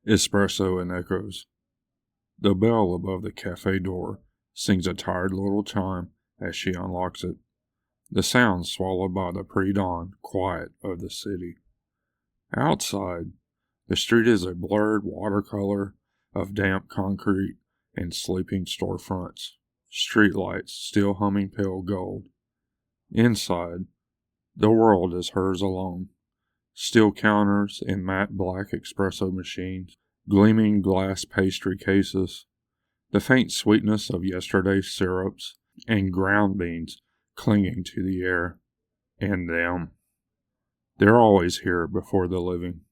Espresso and echoes. The bell above the cafe door sings a tired little chime as she unlocks it. The sound swallowed by the pre-dawn quiet of the city. Outside, the street is a blurred watercolor of damp concrete and sleeping storefronts, streetlights still humming pale gold. Inside, the world is hers alone. Steel counters and matte black espresso machines, gleaming glass pastry cases, the faint sweetness of yesterday's syrups, and ground beans clinging to the air. And them. They're always here before the living.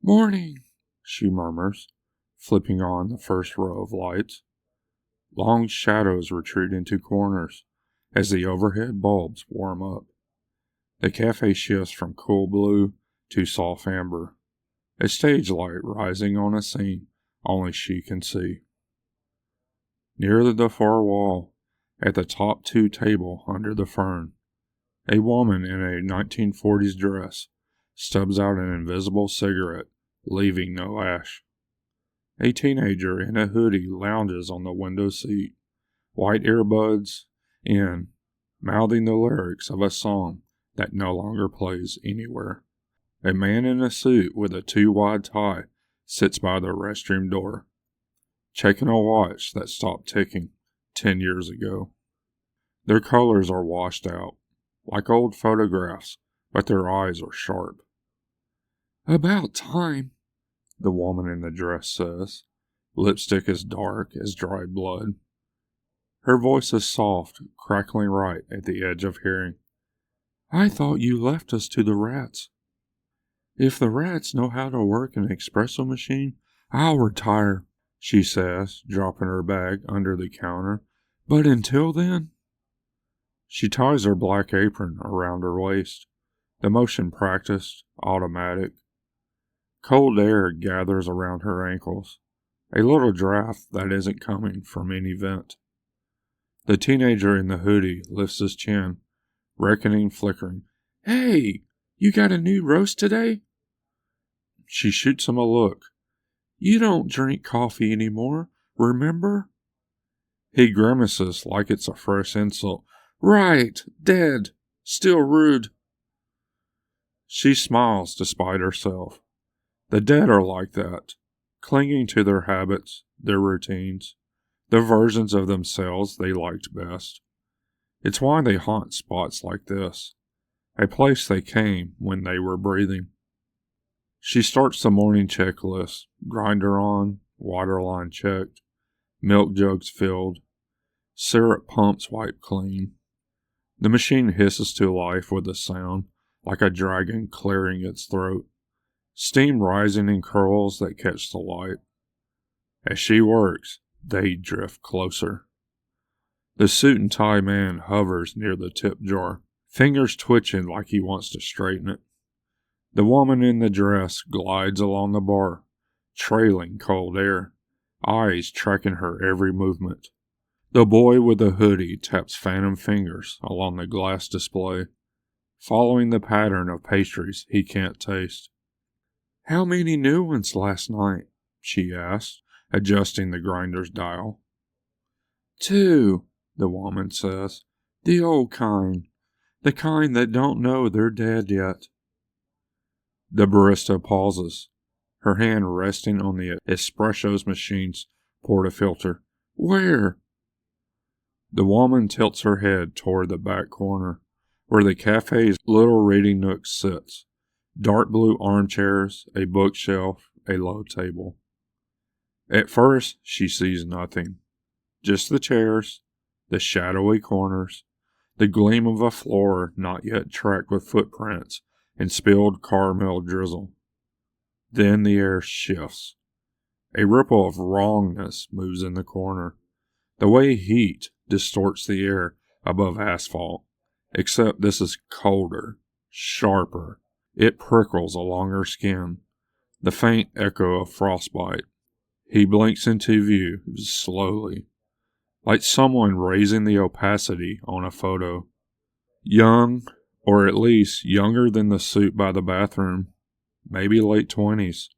"Morning," she murmurs, flipping on the first row of lights. Long shadows retreat into corners as the overhead bulbs warm up. The cafe shifts from cool blue to soft amber, a stage light rising on a scene only she can see. Near the far wall, at the top two table under the fern, a woman in a 1940s dress stubs out an invisible cigarette, leaving no ash. A teenager in a hoodie lounges on the window seat, white earbuds in, mouthing the lyrics of a song that no longer plays anywhere. A man in a suit with a too-wide tie sits by the restroom door, checking a watch that stopped ticking 10 years ago. Their colors are washed out, like old photographs, but their eyes are sharp. "About time," the woman in the dress says. Lipstick is dark as dried blood. Her voice is soft, crackling right at the edge of hearing. "I thought you left us to the rats." "If the rats know how to work an espresso machine, I'll retire," she says, dropping her bag under the counter. "But until then—" She ties her black apron around her waist, the motion practiced, automatic. Cold air gathers around her ankles, a little draft that isn't coming from any vent. The teenager in the hoodie lifts his chin, reckoning flickering. "Hey, you got a new roast today?" She shoots him a look. "You don't drink coffee anymore, remember?" He grimaces like it's a fresh insult. "Right, dead, still rude." She smiles despite herself. The dead are like that, clinging to their habits, their routines, the versions of themselves they liked best. It's why they haunt spots like this, a place they came when they were breathing. She starts the morning checklist, grinder on, water line checked, milk jugs filled, syrup pumps wiped clean. The machine hisses to life with a sound like a dragon clearing its throat, steam rising in curls that catch the light. As she works, they drift closer. The suit and tie man hovers near the tip jar, fingers twitching like he wants to straighten it. The woman in the dress glides along the bar, trailing cold air, eyes tracking her every movement. The boy with the hoodie taps phantom fingers along the glass display, following the pattern of pastries he can't taste. "How many new ones last night?" she asked, adjusting the grinder's dial. "2, the woman says. "The old kind. The kind that don't know they're dead yet." The barista pauses, her hand resting on the espresso machine's portafilter. "Where?" The woman tilts her head toward the back corner, where the cafe's little reading nook sits. Dark blue armchairs, a bookshelf, a low table. At first, she sees nothing. Just the chairs, the shadowy corners, the gleam of a floor not yet tracked with footprints and spilled caramel drizzle. Then the air shifts. A ripple of wrongness moves in the corner, the way heat distorts the air above asphalt, except this is colder, sharper. It prickles along her skin, the faint echo of frostbite. He blinks into view slowly, like someone raising the opacity on a photo. Young, or at least younger than the suit by the bathroom, maybe late 20s.